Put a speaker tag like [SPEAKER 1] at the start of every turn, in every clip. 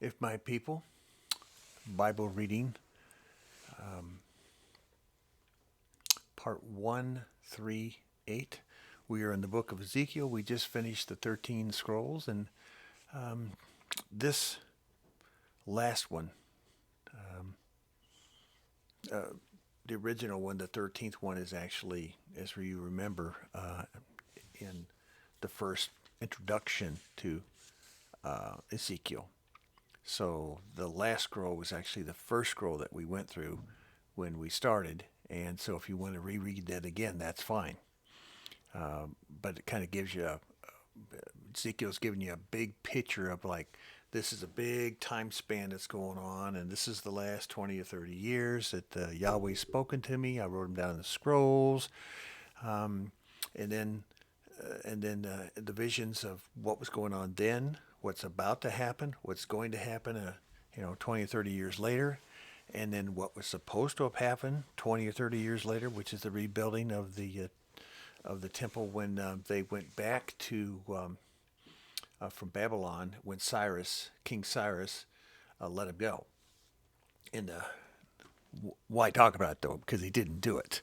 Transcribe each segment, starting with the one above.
[SPEAKER 1] If my people, Bible reading, part 138. We are in the book of Ezekiel. We just finished the 13 scrolls, and this last one, uh, the original one, the 13th one, is actually, as you remember, in the first introduction to Ezekiel. So the last scroll was actually the first scroll that we went through when we started. And so if you want to reread that again, that's fine. But it kind of gives you Ezekiel's giving you a big picture of like, this is a big time span that's going on, and this is the last 20 or 30 years that Yahweh's spoken to me. I wrote them down in the scrolls. Um, and then the visions of what was going on then, what's about to happen, what's going to happen, 20 or 30 years later, and then what was supposed to have happened 20 or 30 years later, which is the rebuilding of the temple when they went back to from Babylon when King Cyrus, let him go. And why talk about it though? Because he didn't do it.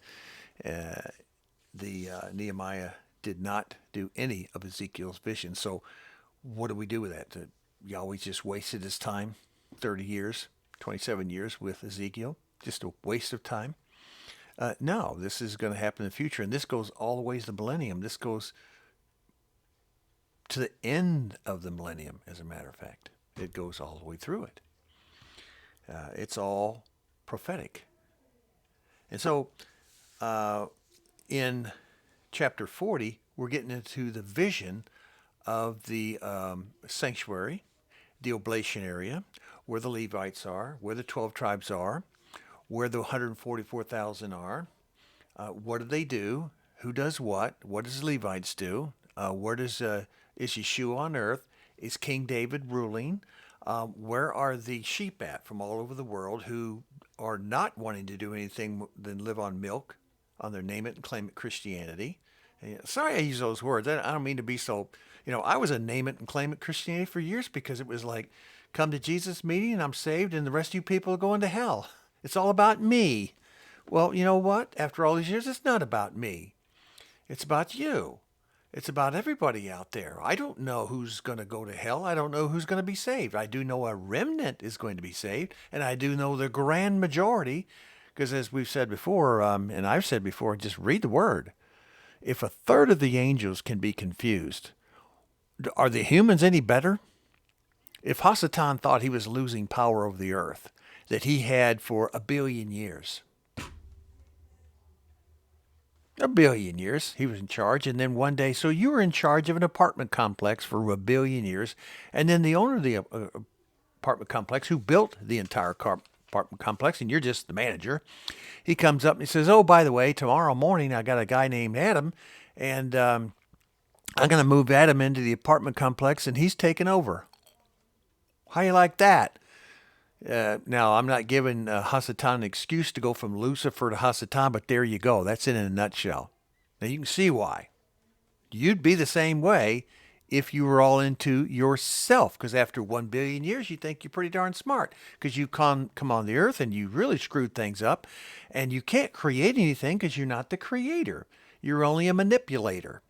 [SPEAKER 1] The Nehemiah did not do any of Ezekiel's visions. So what do we do with that? Yahweh just wasted his time, 30 years, 27 years with Ezekiel, just a waste of time. No, this is going to happen in the future, and this goes all the way to the millennium. This goes to the end of the millennium, as a matter of fact. It goes all the way through it. It's all prophetic. And so in chapter 40, we're getting into the vision of the sanctuary, the oblation area, where the Levites are, where the 12 tribes are, where the 144,000 are. What do they do? Who does what? What does the Levites do? Where does is Yeshua on earth? Is King David ruling? Where are the sheep at from all over the world who are not wanting to do anything than live on milk, on their name it and claim it Christianity? And, sorry I use those words. I don't mean to be so, I was a name it and claim it Christianity for years because it was like, come to Jesus meeting and I'm saved and the rest of you people are going to hell. It's all about me. Well, you know what? After all these years, it's not about me. It's about you. It's about everybody out there. I don't know who's going to go to hell. I don't know who's going to be saved. I do know a remnant is going to be saved, and I do know the grand majority, because as we've said before, and I've said before, just read the word. If a third of the angels can be confused, are the humans any better? If Hasatan thought he was losing power over the earth that he had for a billion years, a billion years he was in charge, and then one day, so you were in charge of an apartment complex for a billion years, and then the owner of the apartment complex, who built the entire apartment complex, and you're just the manager, he comes up and he says, oh, by the way, tomorrow morning I got a guy named Adam, and I'm going to move Adam into the apartment complex, and he's taking over. How you like that? Now, I'm not giving Hasatan an excuse to go from Lucifer to Hasatan, but there you go. That's it in a nutshell. Now, you can see why. You'd be the same way if you were all into yourself, because after 1 billion years, you think you're pretty darn smart, because you come on the earth and you really screwed things up, and you can't create anything because you're not the creator. You're only a manipulator.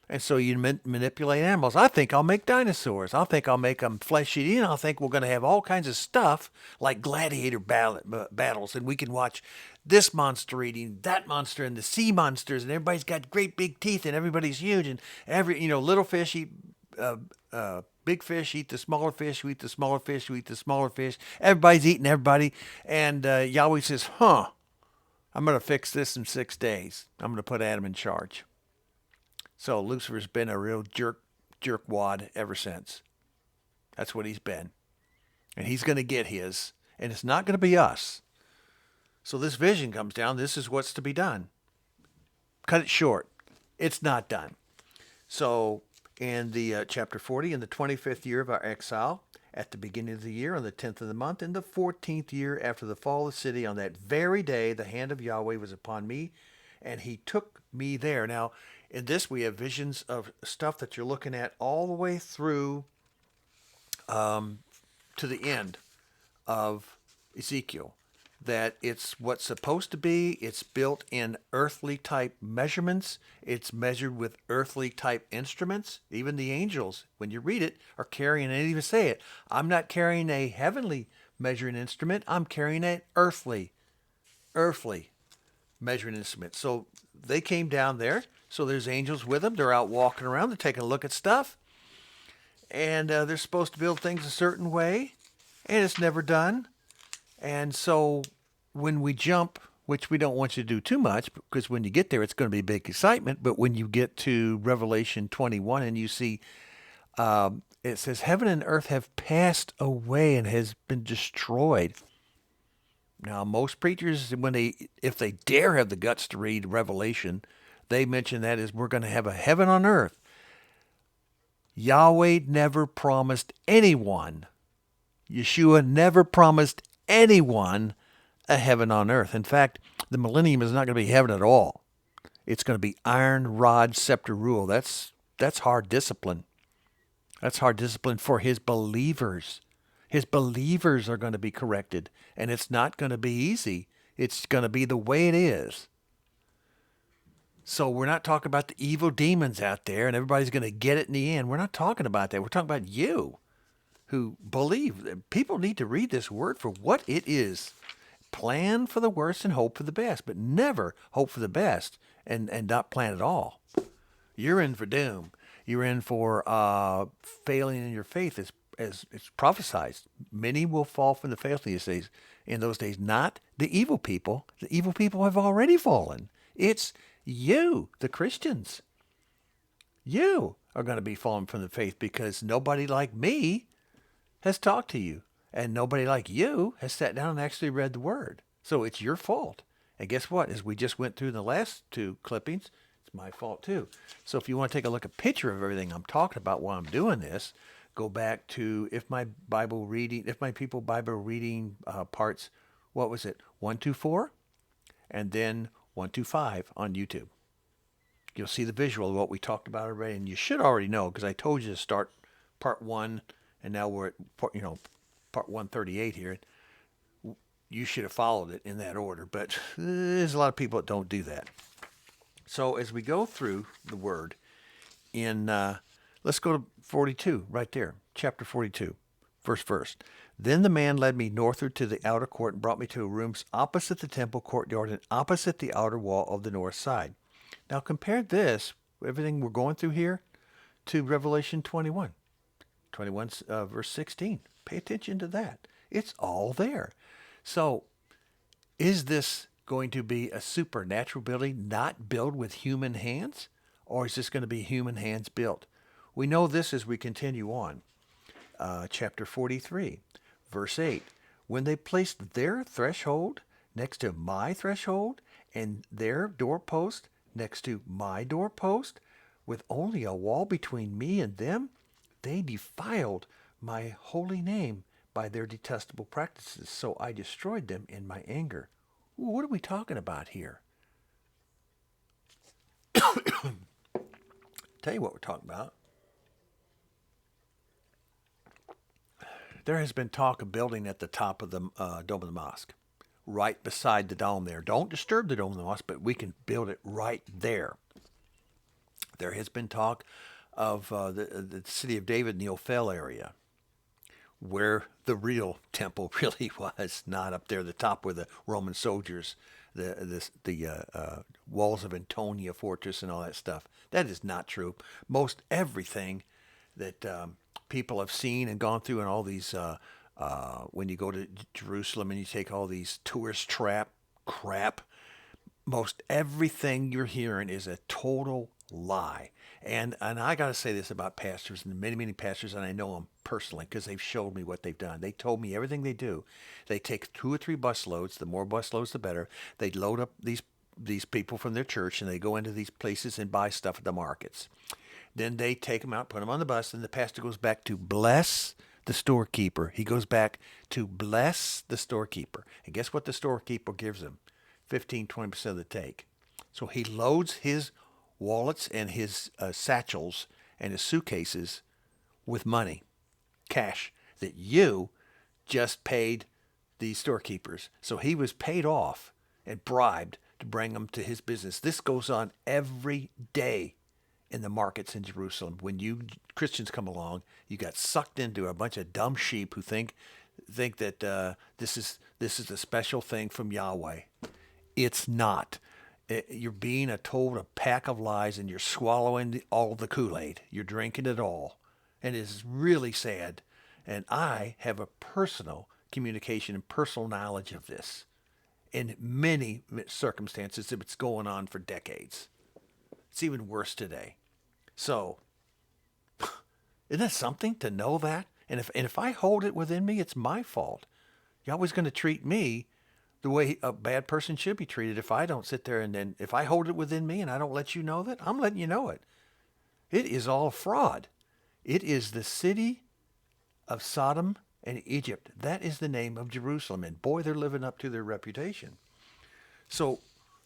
[SPEAKER 1] And so you manipulate animals. I think I'll make dinosaurs. I think I'll make them flesh eating. I think we're going to have all kinds of stuff like gladiator battles. And we can watch this monster eating that monster and the sea monsters. And everybody's got great big teeth and everybody's huge. And little fish eat big fish, eat the smaller fish, who eat the smaller fish, who eat the smaller fish. Everybody's eating everybody. And Yahweh says, I'm going to fix this in 6 days. I'm going to put Adam in charge. So Lucifer's been a real jerkwad ever since. That's what he's been. And he's going to get his. And it's not going to be us. So this vision comes down. This is what's to be done. Cut it short. It's not done. So in the chapter 40, in the 25th year of our exile, at the beginning of the year, on the 10th of the month, in the 14th year after the fall of the city, on that very day, the hand of Yahweh was upon me, and he took me there. Now, in this, we have visions of stuff that you're looking at all the way through to the end of Ezekiel, that it's what's supposed to be. It's built in earthly type measurements. It's measured with earthly type instruments. Even the angels, when you read it, are carrying, and even say it, I'm not carrying a heavenly measuring instrument. I'm carrying an earthly measuring instrument. So they came down there. So there's angels with them. They're out walking around. They're taking a look at stuff. And they're supposed to build things a certain way. And it's never done. And so when we jump, which we don't want you to do too much, because when you get there, it's going to be big excitement. But when you get to Revelation 21 and you see, it says, heaven and earth have passed away and has been destroyed. Now, most preachers, if they dare have the guts to read Revelation, they mention that as we're going to have a heaven on earth. Yahweh never promised anyone, Yeshua never promised anyone a heaven on earth. In fact, the millennium is not going to be heaven at all. It's going to be iron rod scepter rule. That's hard discipline. That's hard discipline for his believers. His believers are going to be corrected, and it's not going to be easy. It's going to be the way it is. So we're not talking about the evil demons out there and everybody's going to get it in the end. We're not talking about that. We're talking about you who believe. People need to read this word for what it is. Plan for the worst and hope for the best, but never hope for the best and not plan at all. You're in for doom. You're in for failing in your faith as it's prophesied. Many will fall from the faith in those days, not the evil people. The evil people have already fallen. It's you, the Christians. You are going to be falling from the faith because nobody like me has talked to you. And nobody like you has sat down and actually read the word. So it's your fault. And guess what? As we just went through the last two clippings, it's my fault too. So if you want to take a look at a picture of everything I'm talking about while I'm doing this, go back to If My People Bible Reading parts, what was it? 124 and then 125 on YouTube. You'll see the visual of what we talked about already, and you should already know because I told you to start part 1, and now we're at part 138 here. You should have followed it in that order, but there's a lot of people that don't do that. So as we go through the word let's go to 42 right there, chapter 42, first verse. Then the man led me northward to the outer court and brought me to rooms opposite the temple courtyard and opposite the outer wall of the north side. Now compare this, everything we're going through here, to Revelation 21. 21 verse 16. Pay attention to that. It's all there. So is this going to be a supernatural building not built with human hands? Or is this going to be human hands built? We know this as we continue on. Chapter 43, verse 8. When they placed their threshold next to my threshold and their doorpost next to my doorpost, with only a wall between me and them, they defiled my holy name by their detestable practices, so I destroyed them in my anger. What are we talking about here? Tell you what we're talking about. There has been talk of building at the top of the dome of the mosque, right beside the dome there. Don't disturb the dome of the mosque, but we can build it right there. There has been talk of the city of David in the Ophel area, where the real temple really was, not up there at the top where the Roman soldiers, the walls of Antonia fortress and all that stuff. That is not true. Most everything that people have seen and gone through, and all these, when you go to Jerusalem and you take all these tourist crap, most everything you're hearing is a total lie. And I got to say this about pastors, and many pastors, and I know them personally because they've showed me what they've done. They told me everything they do. They take 2 or 3 bus loads. The more bus loads, the better. They load up these people from their church, and they go into these places and buy stuff at the markets. Then they take them out, put them on the bus, and the pastor goes back to bless the storekeeper. He goes back to bless the storekeeper. And guess what the storekeeper gives him? 15-20% of the take. So he loads his wallets and his satchels and his suitcases with money, cash, that you just paid the storekeepers. So he was paid off and bribed to bring them to his business. This goes on every day in the markets in Jerusalem. When you Christians come along, you got sucked into a bunch of dumb sheep who think that this is a special thing from Yahweh. It's not. You're being told a pack of lies, and you're swallowing all the Kool-Aid. You're drinking it all, and it's really sad. And I have a personal communication and personal knowledge of this. In many circumstances, it's going on for decades. It's even worse today. So, isn't that something to know that? And if I hold it within me, it's my fault. Yahweh's going to treat me the way a bad person should be treated if I don't sit there and then, if I hold it within me and I don't let you know that, I'm letting you know it. It is all fraud. It is the city of Sodom and Egypt. That is the name of Jerusalem. And boy, they're living up to their reputation. So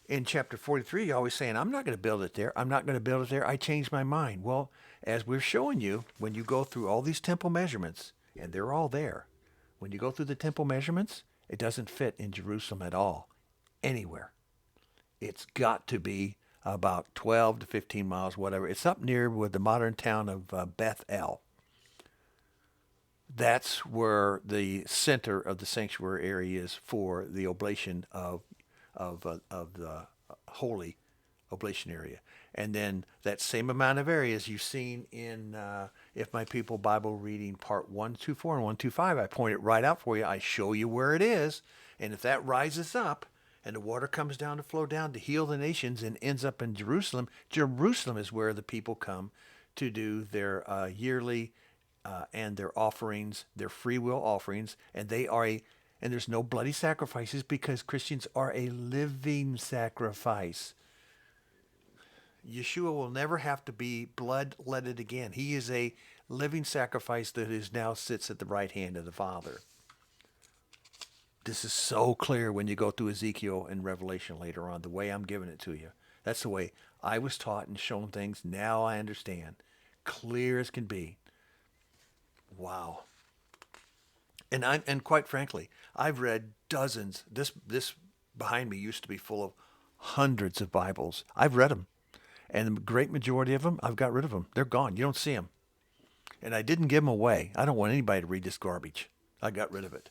[SPEAKER 1] in chapter 43, you're always saying, I'm not going to build it there. I'm not going to build it there. I changed my mind. Well, as we're showing you, when you go through all these temple measurements, and they're all there, when you go through the temple measurements, it doesn't fit in Jerusalem at all, anywhere. It's got to be about 12 to 15 miles, whatever. It's up near with the modern town of Beth El. That's where the center of the sanctuary area is for the oblation of the holy oblation area. And then that same amount of areas you've seen in If My People Bible Reading Part 124 and 125. I point it right out for you. I show you where it is. And if that rises up and the water comes down to flow down to heal the nations and ends up in Jerusalem, Jerusalem is where the people come to do their yearly and their offerings, their free will offerings. And and there's no bloody sacrifices because Christians are a living sacrifice. Yeshua will never have to be blood-letted again. He is a living sacrifice that now sits at the right hand of the Father. This is so clear when you go through Ezekiel and Revelation later on, the way I'm giving it to you. That's the way I was taught and shown things. Now I understand. Clear as can be. Wow. And quite frankly, I've read dozens. This behind me used to be full of hundreds of Bibles. I've read them. And the great majority of them, I've got rid of them. They're gone. You don't see them. And I didn't give them away. I don't want anybody to read this garbage. I got rid of it.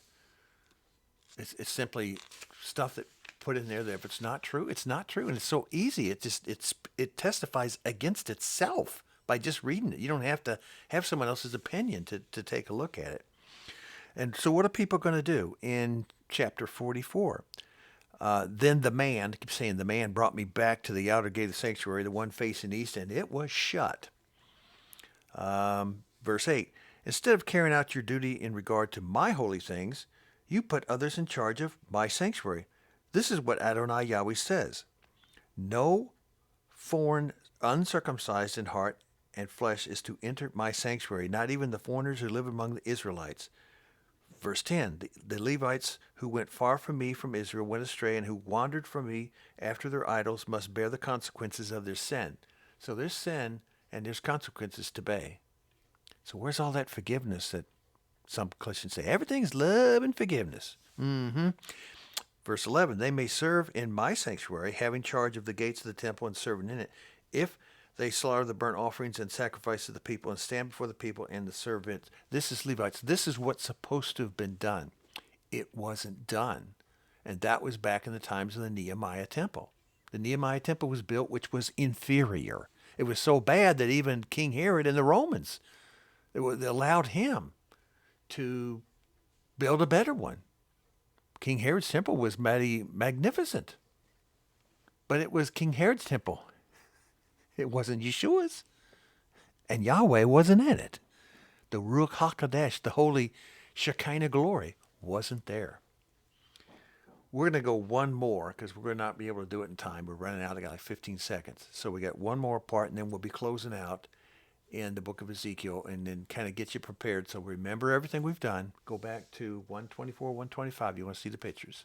[SPEAKER 1] It's simply stuff that put in there that if it's not true, it's not true. And it's so easy. It testifies against itself by just reading it. You don't have to have someone else's opinion to take a look at it. And so what are people going to do in chapter 44? Then the man, I keep saying the man, brought me back to the outer gate of the sanctuary, the one facing east, and it was shut. Verse 8, instead of carrying out your duty in regard to my holy things, you put others in charge of my sanctuary. This is what Adonai Yahweh says. No foreign uncircumcised in heart and flesh is to enter my sanctuary, not even the foreigners who live among the Israelites. Verse 10, the Levites who went far from me from Israel went astray, and who wandered from me after their idols must bear the consequences of their sin. So there's sin and there's consequences to pay. So where's all that forgiveness that some Christians say? Everything's love and forgiveness. Verse 11, they may serve in my sanctuary, having charge of the gates of the temple and serving in it, if they slaughter the burnt offerings and sacrifice of the people and stand before the people and the servants. This is Levites. This is what's supposed to have been done. It wasn't done. And that was back in the times of the Nehemiah temple. The Nehemiah temple was built, which was inferior. It was so bad that even King Herod and the Romans, they allowed him to build a better one. King Herod's temple was magnificent. But it was King Herod's temple. It wasn't Yeshua's. And Yahweh wasn't in it. The Ruach HaKodesh, the holy Shekinah glory, wasn't there. We're going to go one more because we're going to not be able to do it in time. We're running out. I got like 15 seconds. So we got one more part, and then we'll be closing out in the book of Ezekiel and then kind of get you prepared. So remember everything we've done. Go back to 124, 125. You want to see the pictures.